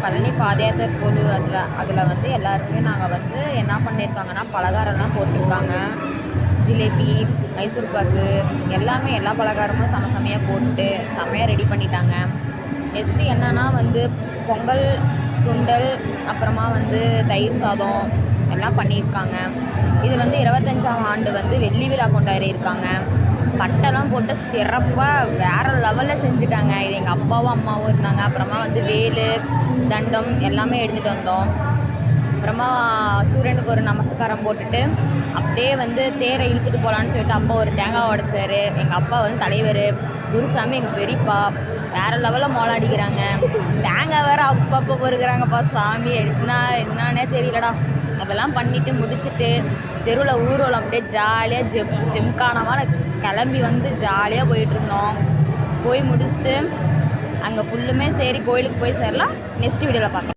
பழனி பாதயாத்திரை போது அதில் வந்து எல்லாருக்குமே நாங்கள் வந்து என்ன பண்ணியிருக்காங்கன்னா பலகாரம்லாம் போட்டிருக்காங்க. ஜிலேபி, மைசூர் பாக்கு எல்லாமே எல்லா பலகாரமும் செமையாக போட்டு செமையாக ரெடி பண்ணிட்டாங்க. நெக்ஸ்ட்டு என்னன்னா வந்து பொங்கல், சுண்டல், அப்புறமா வந்து தயிர் சாதம் எல்லாம் பண்ணியிருக்காங்க. இது வந்து 25ஆம் ஆண்டு வந்து வெள்ளி விழா கொண்டாடியிருக்காங்க. பட்டைலாம் போட்டு சிறப்பாக வேறு லெவலில் செஞ்சுட்டாங்க. இது எங்கள் அப்பாவும் அம்மாவும் இருந்தாங்க. அப்புறமா வந்து வேலு, தண்டம் எல்லாமே எடுத்துகிட்டு வந்தோம். அப்புறமா சூரியனுக்கு ஒரு நமஸ்காரம் போட்டுட்டு அப்படியே வந்து தேரை இழுத்துட்டு போகலான்னு சொல்லிட்டு அப்பா ஒரு தேங்காய் உடைச்சாரு. எங்கள் அப்பா வந்து தலைவர், குருசாமி எங்கள் பெரியப்பா வேறு லெவலில் மோளம் அடிக்கிறாங்க. தேங்காய் வேறு அப்பப்போ பொறுக்கிறாங்கப்பா சாமி. என்னன்னே தெரியலடா. அதெல்லாம் பண்ணிவிட்டு முடிச்சுட்டு தெருவில் ஊர்வலம் அப்படியே ஜாலியாக ஜிம்கானமாக கிளம்பி வந்து ஜாலியாக போயிட்டுருந்தோம். போய் முடிச்சுட்டு அங்கே ஃபுல்லுமே சரி கோயிலுக்கு போய் சேரலாம். நெக்ஸ்ட் வீடியோவில் பார்க்கலாம்.